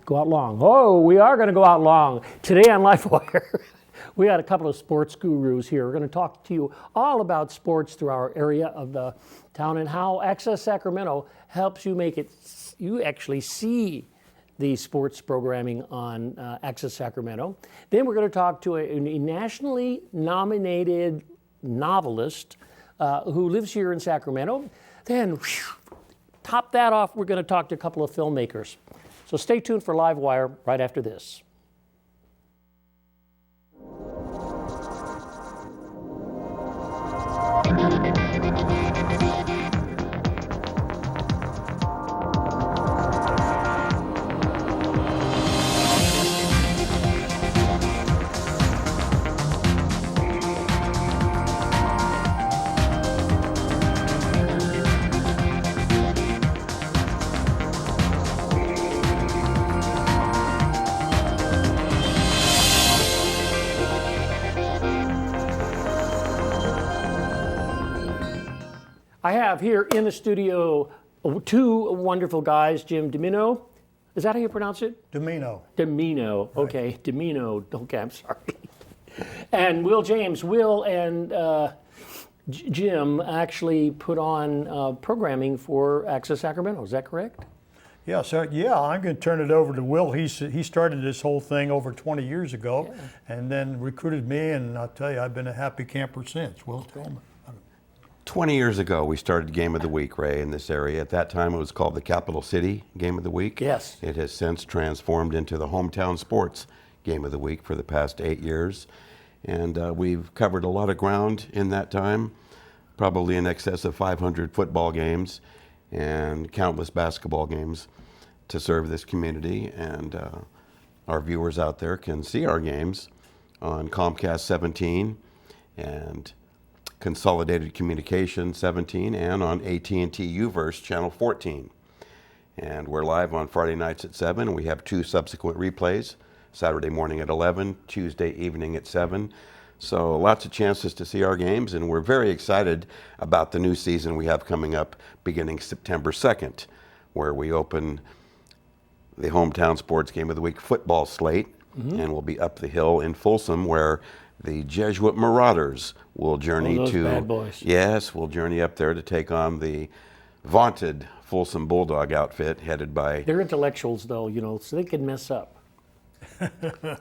Go out long. Oh, we are going to go out long. Today on Livewire, we got a couple of sports gurus here. We're going to talk to you all about sports through our area of the town and how Access Sacramento helps you make it, you actually see the sports programming on Access Sacramento. Then we're going to talk to a nationally nominated novelist who lives here in Sacramento. Then, top that off, we're going to talk to a couple of filmmakers. So stay tuned for Livewire right after this. I have here in the studio two wonderful guys, Jim Dimino. Is that how you pronounce it? Dimino. Dimino, okay, right. Dimino, okay, I'm sorry. And Will James. Will and Jim actually put on programming for Access Sacramento, is that correct? Yeah, so I'm going to turn it over to Will. He started this whole thing over 20 years ago, and then recruited me, and I'll tell you, I've been a happy camper since. Will, tell me. 20 years ago, we started Game of the Week, Ray, in this area. At that time, it was called the Capital City Game of the Week. Yes. It has since transformed into the Hometown Sports Game of the Week for the past 8 years. And we've covered a lot of ground in that time, probably in excess of 500 football games and countless basketball games to serve this community. And our viewers out there can see our games on Comcast 17 and Consolidated Communication 17 and on AT&T UVerse Channel 14. And we're live on Friday nights at 7. We have 2 subsequent replays, Saturday morning at 11, Tuesday evening at 7. So lots of chances to see our games, and we're very excited about the new season we have coming up beginning September 2nd, where we open the Hometown Sports Game of the Week football slate, and we'll be up the hill in Folsom, where the Jesuit Marauders will journey those bad boys. Yes, we'll journey up there to take on the vaunted Folsom Bulldog outfit headed by... They're intellectuals, though, you know, so they can mess up.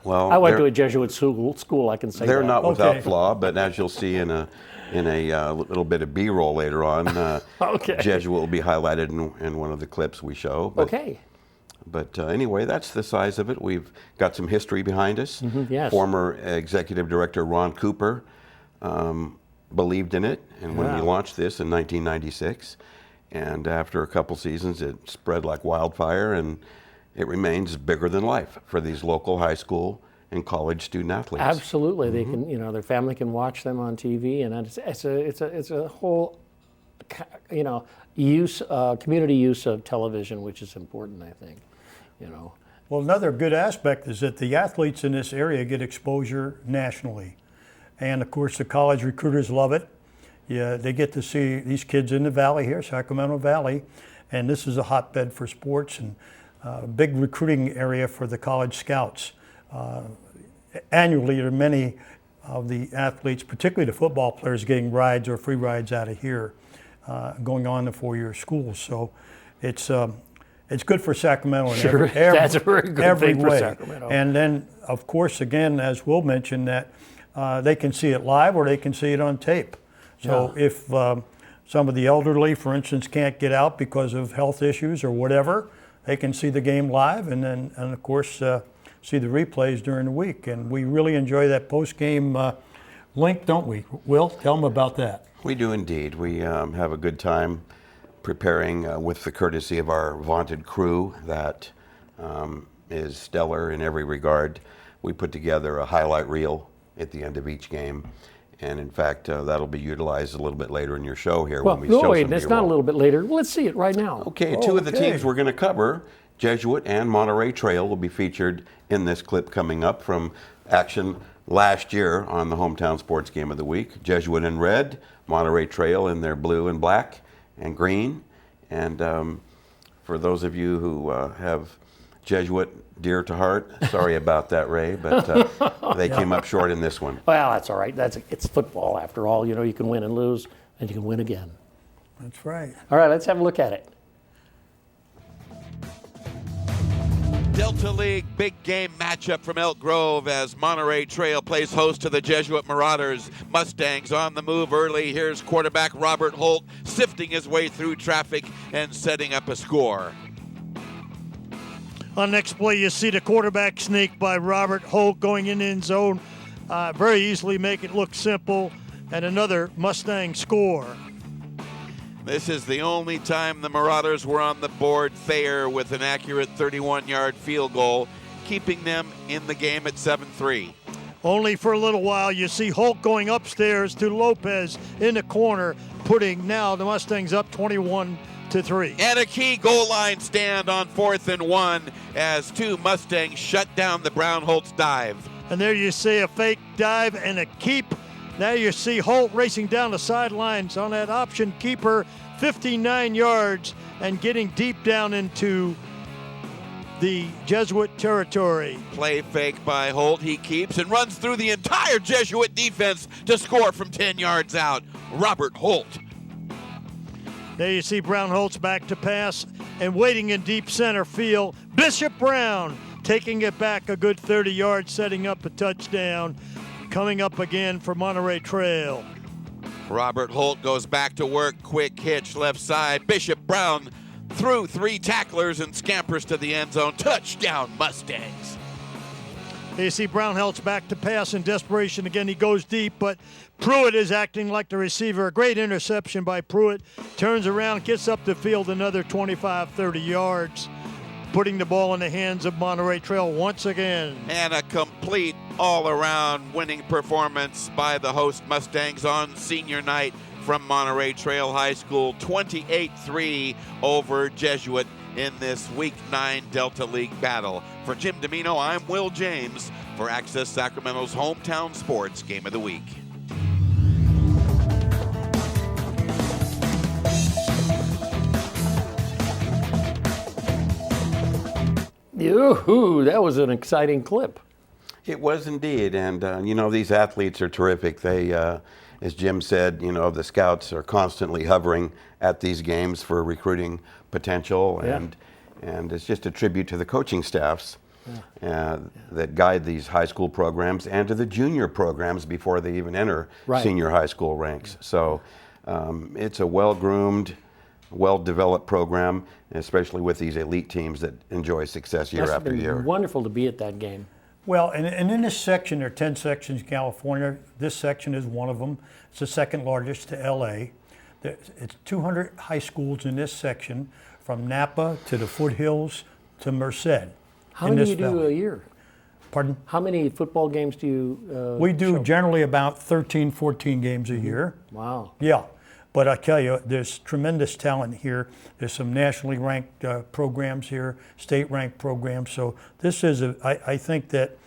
Well, I went to a Jesuit school, I can say they're that. not without flaw, but as you'll see in a little bit of B-roll later on, Jesuit will be highlighted in one of the clips we show. But anyway, that's the size of it. We've got some history behind us. Yes. Former executive director Ron Cooper believed in it, and when we launched this in 1996, and after a couple seasons, it spread like wildfire, and it remains bigger than life for these local high school and college student athletes. Absolutely, they can, you know, their family can watch them on TV, and it's a whole, you know, community use of television, which is important, I think. You know. Well, another good aspect is that the athletes in this area get exposure nationally. And of course, the college recruiters love it. Yeah, they get to see these kids in the valley here, Sacramento Valley, and this is a hotbed for sports and a big recruiting area for the college scouts. Annually, there are many of the athletes, particularly the football players, getting rides or free rides out of here, going on to 4-year schools. So it's good for Sacramento in that's a very good thing way. For Sacramento. And then, of course, again, as Will mentioned, that they can see it live or they can see it on tape. So if some of the elderly, for instance, can't get out because of health issues or whatever, they can see the game live and then, of course, see the replays during the week. And we really enjoy that post-game link, don't we? Will, tell them about that. We do indeed. We have a good time preparing with the courtesy of our vaunted crew that is stellar in every regard. We put together a highlight reel at the end of each game. And in fact, that'll be utilized a little bit later in your show here when we show some wait, it's not a little bit later. Let's see it right now. Okay, two of the teams we're going to cover, Jesuit and Monterey Trail, will be featured in this clip coming up from action last year on the Hometown Sports Game of the Week. Jesuit in red, Monterey Trail in their blue and black and green. And for those of you who have Jesuit dear to heart. Sorry about that, Ray, but they came up short in this one. Well, that's all right. It's football after all. You can win and lose, and you can win again. That's right. All right, let's have a look at it. Delta League big game matchup from Elk Grove as Monterey Trail plays host to the Jesuit Marauders. Mustangs on the move early. Here's quarterback Robert Holt sifting his way through traffic and setting up a score. On next play, you see the quarterback sneak by Robert Holt going in the end zone. Very easily make it look simple, and another Mustang score. This is the only time the Marauders were on the board. Thayer with an accurate 31-yard field goal, keeping them in the game at 7-3. Only for a little while, you see Holt going upstairs to Lopez in the corner, putting now the Mustangs up 21-3. And a key goal line stand on 4th and 1 as two Mustangs shut down the Brown-Holtz dive. And there you see a fake dive and a keep. Now you see Holt racing down the sidelines on that option keeper, 59 yards, and getting deep down into the Jesuit territory. Play fake by Holt. He keeps and runs through the entire Jesuit defense to score from 10 yards out. Robert Holt. There you see Brown Holtz back to pass and waiting in deep center field. Bishop Brown taking it back a good 30 yards, setting up a touchdown. Coming up again for Monterey Trail. Robert Holt goes back to work. Quick hitch left side. Bishop Brown through 3 tacklers and scampers to the end zone. Touchdown Mustangs. You see Brown Holtz back to pass in desperation again. He goes deep, but Pruitt is acting like the receiver. A great interception by Pruitt. Turns around, gets up the field another 25, 30 yards. Putting the ball in the hands of Monterey Trail once again. And a complete all-around winning performance by the host Mustangs on senior night from Monterey Trail High School. 28-3 over Jesuit in this Week 9 Delta League battle. For Jim Domino, I'm Will James for Access Sacramento's Hometown Sports Game of the Week. Yoo-hoo, that was an exciting clip. It was indeed, and these athletes are terrific. They, as Jim said, the scouts are constantly hovering at these games for recruiting potential, and it's just a tribute to the coaching staffs that guide these high school programs and to the junior programs before they even enter senior high school ranks. So it's a well-groomed, well-developed program, especially with these elite teams that enjoy success year after year. Wonderful to be at that game. Well, and in this section, there are 10 sections in California. This section is one of them. It's the second largest to LA. It's 200 high schools in this section, from Napa to the foothills to Merced. How many do you do a year? Pardon? How many football games do you We do show? generally about 13, 14 games a year. Wow. Yeah. But I tell you, there's tremendous talent here. There's some nationally ranked programs here, state ranked programs. So this is, I think that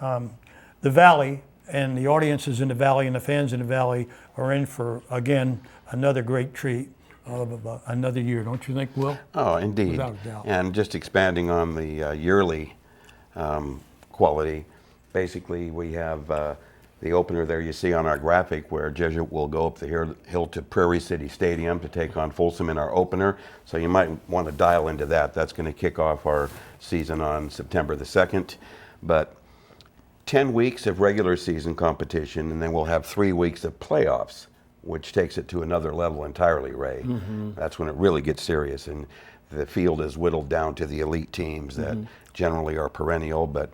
the Valley and the audiences in the Valley and the fans in the Valley are in for, again, another great treat of another year. Don't you think, Will? Oh, indeed. Without a doubt. And just expanding on the yearly quality, basically we have the opener there you see on our graphic where Jesuit will go up the hill to Prairie City Stadium to take on Folsom in our opener. So you might want to dial into that. That's going to kick off our season on September the 2nd. But 10 weeks of regular season competition, and then we'll have 3 weeks of playoffs, which takes it to another level entirely, Ray. Mm-hmm. That's when it really gets serious, and the field is whittled down to the elite teams that generally are perennial, but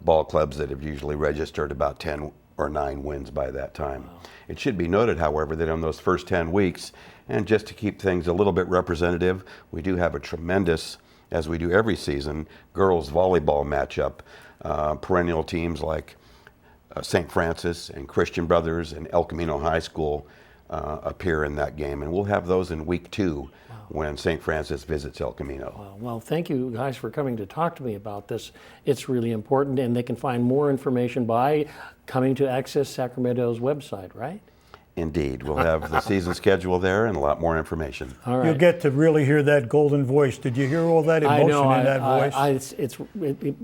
ball clubs that have usually registered about 10 or 9 wins by that time. Wow. It should be noted, however, that on those first 10 weeks, and just to keep things a little bit representative, we do have a tremendous, as we do every season, girls volleyball matchup. Perennial teams like St. Francis and Christian Brothers and El Camino High School appear in that game, and we'll have those in week 2 when St. Francis visits El Camino. Well, thank you guys for coming to talk to me about this. It's really important, and they can find more information by coming to Access Sacramento's website, right? Indeed. We'll have the season schedule there and a lot more information. All right. You'll get to really hear that golden voice. Did you hear all that emotion in that voice?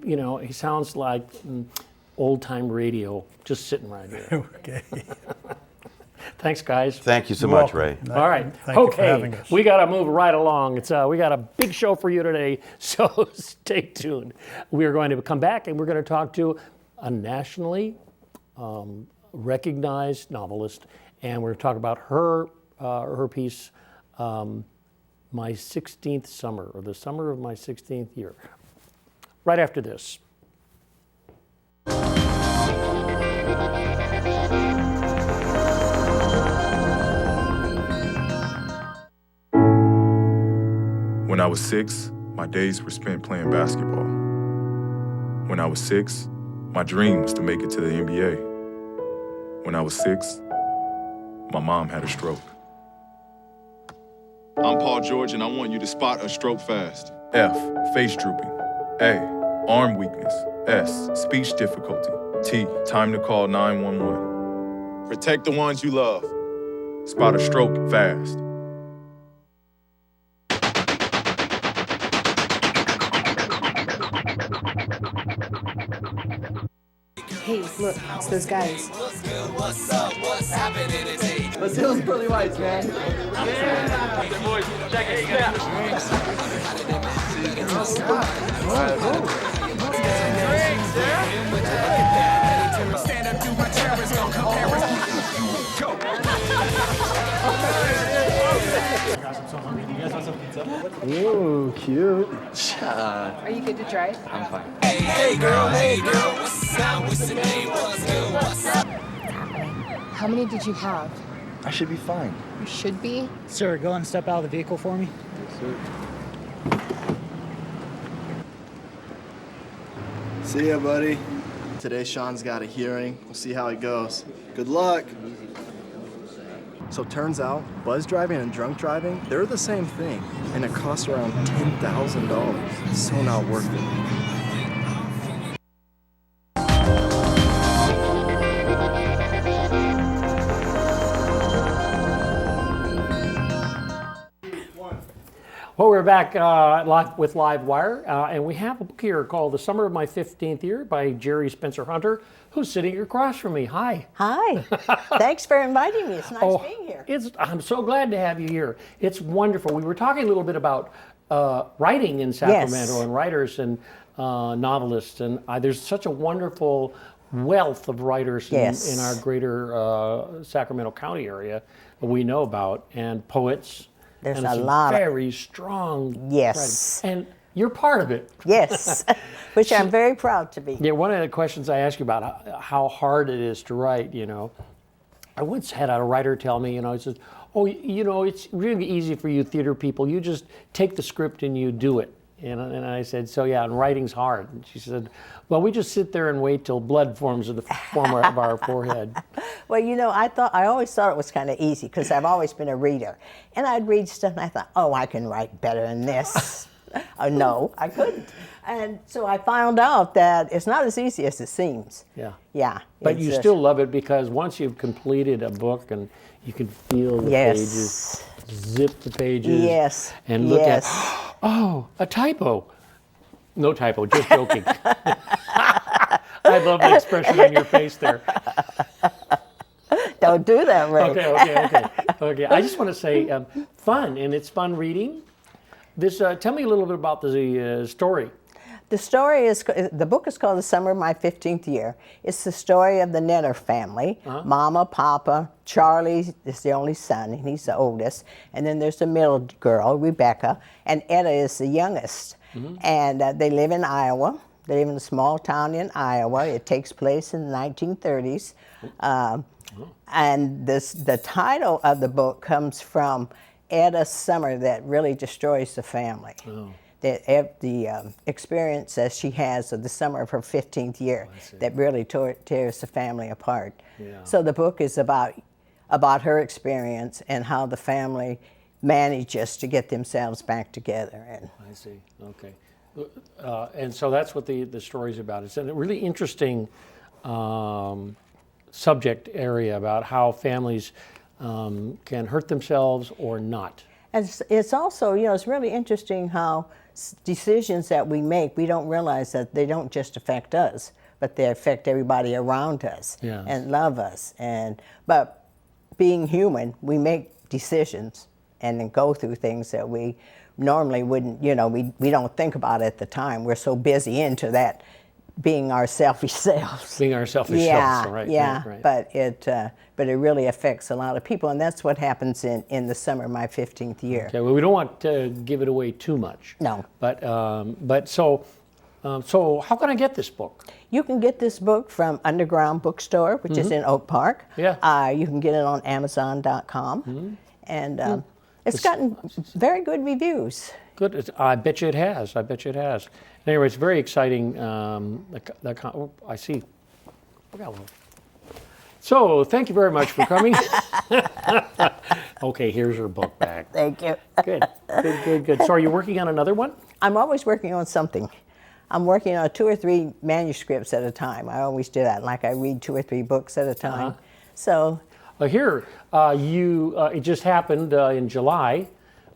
You know, he sounds like old-time radio, just sitting right here. Okay. Thanks, guys. Thank you so You're much, Ray. welcome. All right. Thank you for having Okay, us. we got to move right along. We got a big show for you today, so stay tuned. We are going to come back and we're going to talk to a nationally recognized novelist, and we're going to talk about her piece, My 16th Summer, or the summer of my 16th year. Right after this. When I was 6, my days were spent playing basketball. When I was 6, my dream was to make it to the NBA. When I was 6, my mom had a stroke. I'm Paul George, and I want you to spot a stroke fast. F, face drooping. A, arm weakness. S, speech difficulty. T, time to call 911. Protect the ones you love. Spot a stroke fast. Hey, look, it's those guys. Let's do those pearly whites, man. Ooh, cute. Are you good to drive? I'm fine. How many did you have? I should be fine. You should be. Sir, go and step out of the vehicle for me. See ya, buddy. Today, Sean's got a hearing. We'll see how it goes. Good luck. So turns out, buzz driving and drunk driving, they're the same thing, and it costs around $10,000. So not worth it. Well, we're back with Livewire, and we have a book here called The Summer of My 15th Year by Geri Spencer Hunter, who's sitting across from me. Hi. Hi. Thanks for inviting me. It's nice being here. I'm so glad to have you here. It's wonderful. We were talking a little bit about writing in Sacramento, Yes. and writers and novelists, and there's such a wonderful wealth of writers Yes. in our greater Sacramento County area that we know about, and poets. There's and a some lot of- very strong Yes. writing. And you're part of it. Yes, which I'm very proud to be. Yeah, one of the questions I ask you about how hard it is to write, you know. I once had a writer tell me, you know, he says, oh, you know, it's really easy for you theater people. You just take the script and you do it. And I said, so yeah, and writing's hard. And she said, well, we just sit there and wait till blood forms of our forehead. Well, you know, I always thought it was kind of easy because I've always been a reader. And I'd read stuff and I thought, oh, I can write better than this. No, I couldn't. And so I found out that it's not as easy as it seems. Yeah. Yeah. But you still love it because once you've completed a book and you can feel the pages, zip the pages, Yes. and look at, oh, a typo. No typo, just joking. I love the expression on your face there. Don't do that, Ray. Okay. I just want to say, fun, and it's fun reading. This, tell me a little bit about the story. The story is, the book is called The Summer of My 15th Year. It's the story of the Netter family. Mama, Papa, Charlie is the only son, and he's the oldest. And then there's the middle girl, Rebecca, and Etta is the youngest. And they live in Iowa. They live in a small town in Iowa. It takes place in the 1930s. And the title of the book comes from Etta's summer that really destroys the family. The experience that she has of the summer of her 15th year that really tears the family apart. So the book is about her experience and how the family manages to get themselves back together. And I see. Okay. And so that's what the story's about. It's a really interesting subject area about how families can hurt themselves or not. And it's also, it's really interesting how decisions that we make, we don't realize that they don't just affect us, but they affect everybody around us and love us. But being human, we make decisions and then go through things that we normally wouldn't, we don't think about at the time. We're so busy into that, being our selfish selves. Being our selfish selves, right? Right. But it really affects a lot of people, and that's what happens in the summer of my 15th year. Okay, well, we don't want to give it away too much. No. But so how can I get this book? You can get this book from Underground Bookstore, which is in Oak Park. Yeah. You can get it on Amazon.com, and it's gotten very good reviews. Good. I bet you it has. Anyway, it's very exciting. I see. So, thank you very much for coming. Okay, here's your book back. Thank you. Good. So, are you working on another one? I'm always working on something. I'm working on 2 or 3 manuscripts at a time. I always do that. Like I read 2 or 3 books at a time. So. Here, it just happened in July.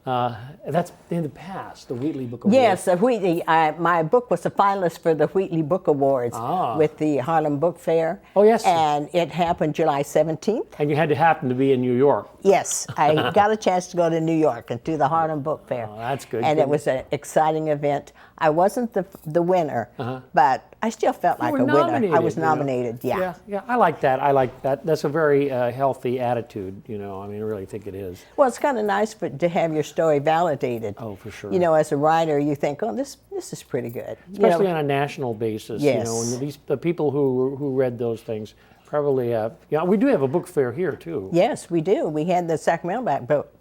That's in the past, the Wheatley Book Award. Yes, Wheatley. My book was a finalist for the Wheatley Book Awards with the Harlem Book Fair. Oh, yes. And it happened July 17th. And you had to happen to be in New York. Yes, I got a chance to go to New York and do the Harlem Book Fair. Oh, that's good. And it was an exciting event. I wasn't the winner, but I still felt like a winner. I was nominated, Yeah, I like that. That's a very healthy attitude, I really think it is. Well, it's kind of nice to have your story validated. Oh, for sure. As a writer, you think, oh, this is pretty good. Especially on a national basis, yes. And the people who read those things probably have. We do have a book fair here, too. Yes, we do. We had the Sacramento Black Book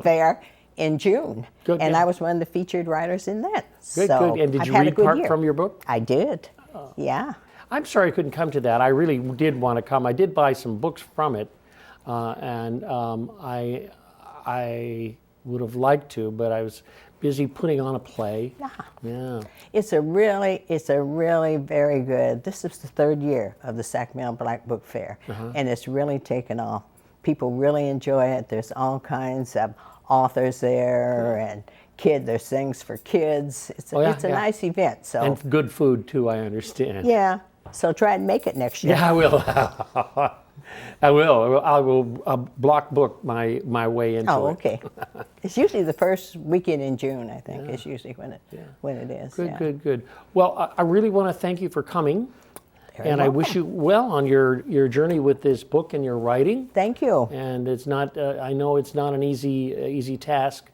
Fair in June. Good, and I was one of the featured writers in that. Good. And did you read part from your book? I did. Yeah. I'm sorry I couldn't come to that. I really did want to come. I did buy some books from it, and I would have liked to, but I was busy putting on a play. Yeah. It's a really very good. This is the 3rd year of the Sacramento Black Book Fair, and it's really taken off. People really enjoy it. There's all kinds of authors there, and there's things for kids. It's a nice event. So. And good food too, I understand. Yeah. So try and make it next year. Yeah, I will. I will block book my way into it. Oh, okay. It's usually the first weekend in June, I think, is usually when it is. Good. Well, I really want to thank you for coming. I wish you well on your journey with this book and your writing. Thank you. And it's not, I know it's not an easy task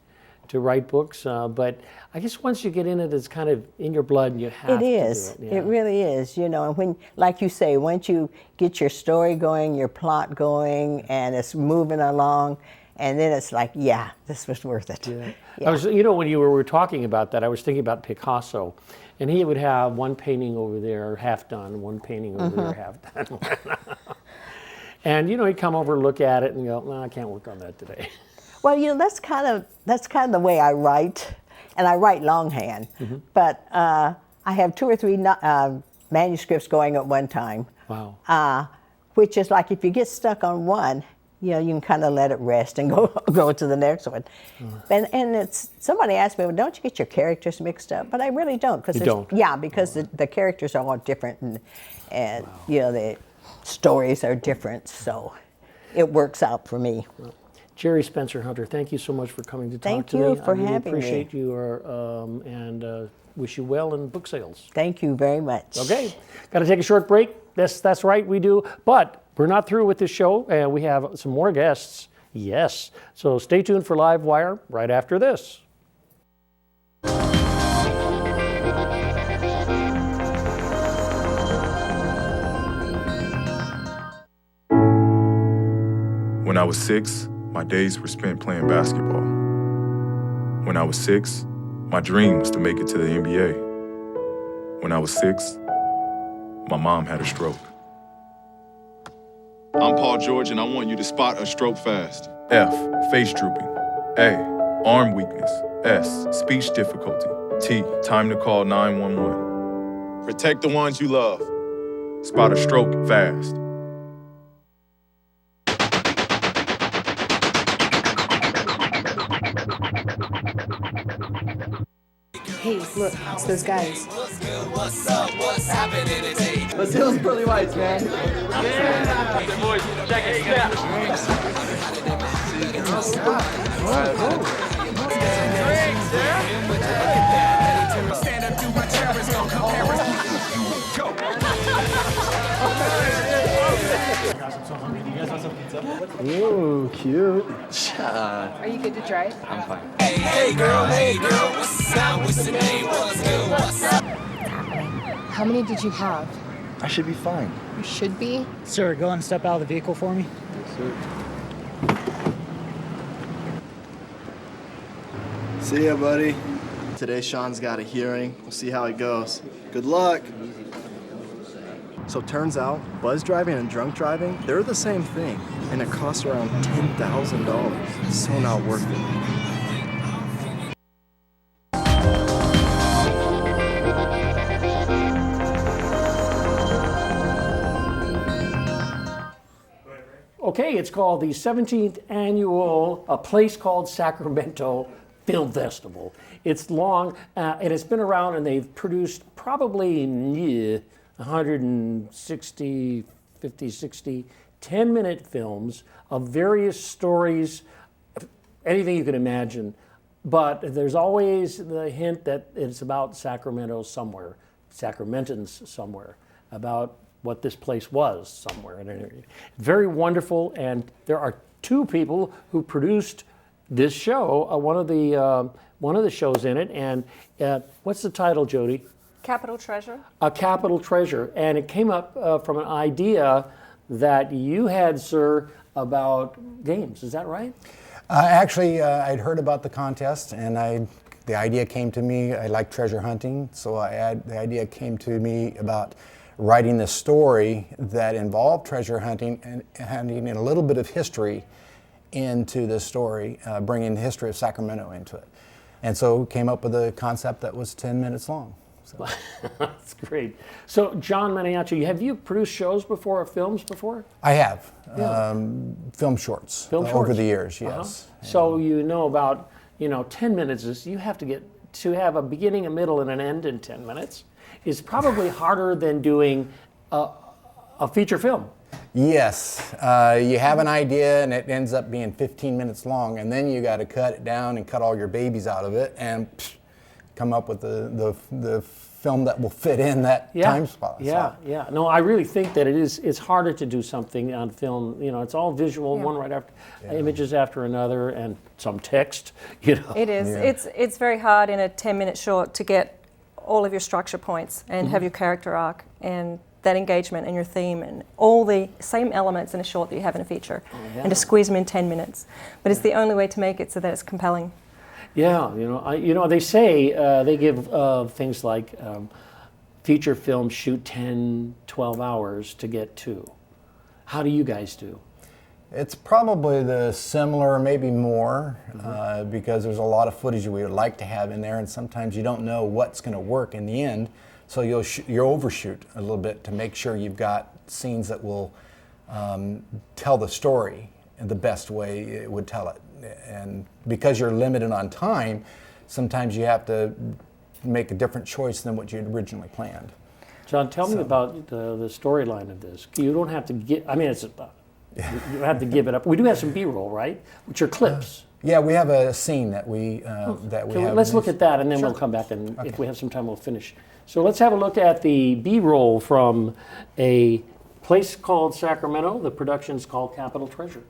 to write books, but I guess once you get in it, it's kind of in your blood and you have to do it. It really is, and when, like you say, once you get your story going, your plot going, and it's moving along, and then it's like, this was worth it. I was, when you were talking about that, I was thinking about Picasso, and he would have one painting over there half done, one painting over there half done. And he'd come over, look at it, and go, "No, I can't work on that today." Well, that's kind of the way I write, and I write longhand. But I have 2 or 3 manuscripts going at one time. Wow. Which is like if you get stuck on one, you can kind of let it rest and go to the next one. And it's somebody asked me, well, don't you get your characters mixed up? But I really don't. You don't? Yeah, because the characters are all different, and the stories are different, so it works out for me. Well, Geri Spencer Hunter, thank you so much for coming to talk to me. Thank you for having me. I appreciate you and wish you well in book sales. Thank you very much. Okay, got to take a short break. That's right, we do. But we're not through with this show, and we have some more guests. Yes. So stay tuned for Livewire right after this. When I was 6, my days were spent playing basketball. When I was 6, my dream was to make it to the NBA. When I was 6, my mom had a stroke. I'm Paul George, and I want you to spot a stroke fast. F, face drooping. A, arm weakness. S, speech difficulty. T, time to call 911. Protect the ones you love. Spot a stroke fast. Hey, look, it's those guys. Let's see those pearly whites, man. Ooh, cute. Are you good to drive? I'm fine. How many did you have? I should be fine. You should be. Sir, go and step out of the vehicle for me. See ya, buddy. Today, Sean's got a hearing. We'll see how it goes. Good luck. So turns out, buzz driving and drunk driving, they're the same thing, and it costs around $10,000. It's so not worth it. Okay, it's called the 17th annual A Place Called Sacramento Film Festival. It's long, and it's been around, and they've produced probably 160, 50, 60, 10-minute films of various stories, anything you can imagine. But there's always the hint that it's about Sacramento somewhere, Sacramentans somewhere, about what this place was somewhere. Very wonderful, and there are two people who produced this show. One of the shows in it, and what's the title, Jodie? Capital Treasure. A Capital Treasure, and it came up from an idea that you had, sir, about games. Is that right? Actually, I'd heard about the contest, and the idea came to me. I like treasure hunting, so the idea came to me about writing the story that involved treasure hunting and a little bit of history into the story, bringing the history of Sacramento into it. And so came up with a concept that was 10 minutes long. So. That's great. So, John Maniaci, have you produced shows before or films before? I have. Yeah. Film shorts Film shorts over the years, yes. So you know about, 10 minutes is, you have to have a beginning, a middle, and an end in 10 minutes. Is probably harder than doing a feature film. Yes, you have an idea and it ends up being 15 minutes long, and then you got to cut it down and cut all your babies out of it and come up with the film that will fit in that time spot. Yeah. No, I really think that it's harder to do something on film. It's all visual, one right after, images after another, and some text. It is. Yeah. It's very hard in a 10-minute short to get all of your structure points and have your character arc and that engagement and your theme and all the same elements in a short that you have in a feature, and to squeeze them in 10 minutes. But it's the only way to make it so that it's compelling. Yeah, they say they give things like feature films shoot 10, 12 hours to get to. How do you guys do? It's probably the similar, maybe more, because there's a lot of footage we would like to have in there, and sometimes you don't know what's going to work in the end, so you'll overshoot a little bit to make sure you've got scenes that will tell the story in the best way it would tell it. And because you're limited on time, sometimes you have to make a different choice than what you had originally planned. John, tell me about the storyline of this. You don't have to you have to give it up. We do have some B-roll, right? Which are clips. Yeah, we have a scene that we have. Let's look at that, and then we'll come back, and if we have some time, we'll finish. So let's have a look at the B-roll from A Place Called Sacramento. The production's called Capital Treasure.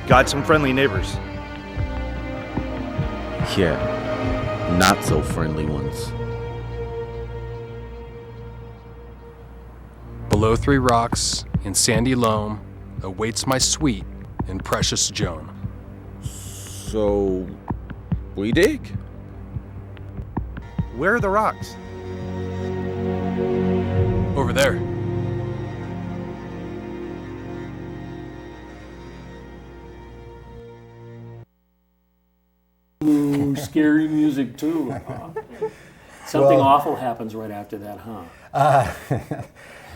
Got some friendly neighbors. Yeah, not so friendly ones. Below 3 rocks in sandy loam awaits my sweet and precious Joan. So, we dig? Where are the rocks? Over there. Ooh, scary music too. Huh? Something awful happens right after that, huh?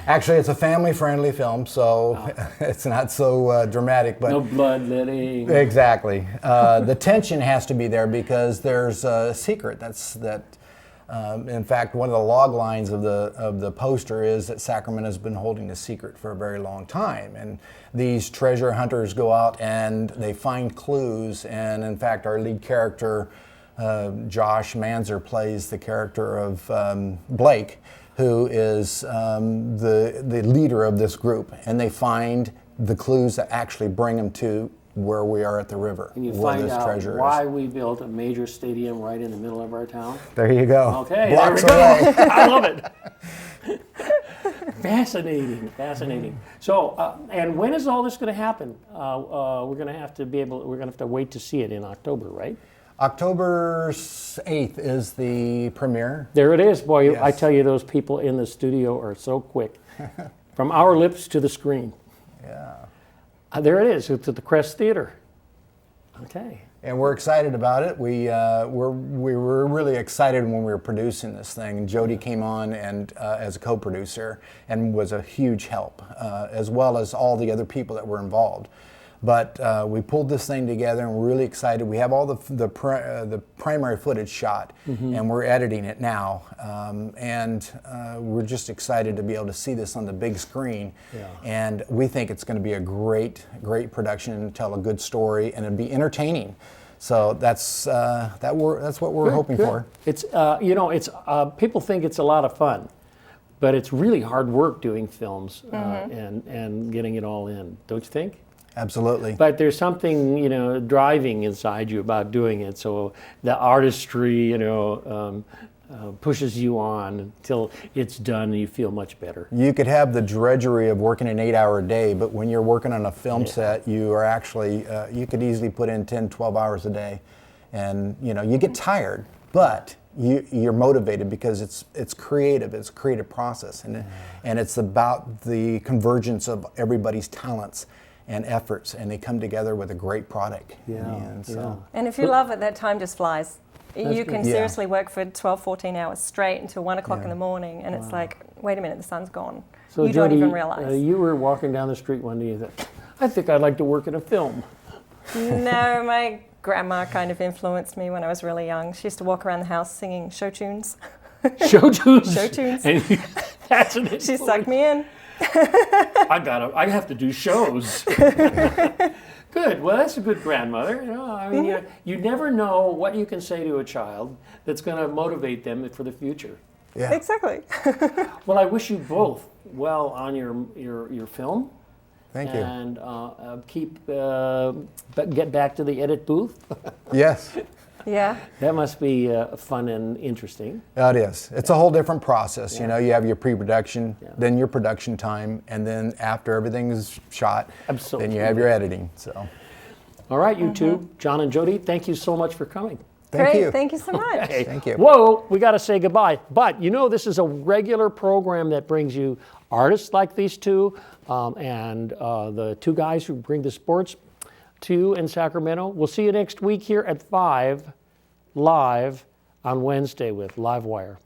Actually, it's a family-friendly film, so it's not so dramatic. But no bloodletting. Exactly. The tension has to be there because there's a secret. In fact, one of the log lines of the poster is that Sacramento's been holding a secret for a very long time, and these treasure hunters go out and they find clues. And in fact, our lead character, Josh Manzer, plays the character of Blake, who is the leader of this group, and they find the clues that actually bring them to where we are at the river, And you where find this out treasure why is. we built a major stadium right in the middle of our town. There you go. Okay, Blocks there we go. away. I love it. Fascinating, fascinating. So, and when is all this going to happen? We're going to have to wait to see it in October, right? October 8th is the premiere. There it is, boy. Yes. I tell you, those people in the studio are so quick. From our lips to the screen. Yeah. There it is. It's at the Crest Theater. Okay. And we're excited about it. We were really excited when we were producing this thing. Jodie came on and as a co-producer and was a huge help, as well as all the other people that were involved. But we pulled this thing together and we're really excited. We have all the primary footage shot, and we're editing it now. We're just excited to be able to see this on the big screen. Yeah. And we think it's going to be a great production and tell a good story, and it'll be entertaining. So that's what we're hoping for. It's people think it's a lot of fun, but it's really hard work doing films and getting it all in. Don't you think? Absolutely. But there's something, driving inside you about doing it. So the artistry, pushes you on until it's done and you feel much better. You could have the drudgery of working an 8-hour day, but when you're working on a film set, you are actually, you could easily put in 10, 12 hours a day. And, you get tired, but you're motivated because it's creative, it's a creative process. And it's about the convergence of everybody's talents and efforts, and they come together with a great product. And if you love it, that time just flies. You can seriously work for 12, 14 hours straight until 1 o'clock in the morning, and it's like, wait a minute, the sun's gone. So you Jodie, don't even realize. You were walking down the street one day and you thought, I think I'd like to work in a film. No, my grandma kind of influenced me when I was really young. She used to walk around the house singing show tunes. Show tunes? Show tunes. And that's an She sucked me in. I have to do shows. Good. Well, that's a good grandmother. You never know what you can say to a child that's going to motivate them for the future. Yeah. Exactly. Well, I wish you both well on your film. Thank you. And get back to the edit booth. Yes. Yeah. That must be fun and interesting. It is. It's a whole different process. You have your pre-production, then your production time, and then after everything is shot, then you have your editing. So. All right, you two, John and Jodie, thank you so much for coming. Thank you. Thank you so much. Okay. Thank you. Whoa, we got to say goodbye. But this is a regular program that brings you artists like these two and the two guys who bring the sports to you in Sacramento. We'll see you next week here at 5 live on Wednesday with Livewire.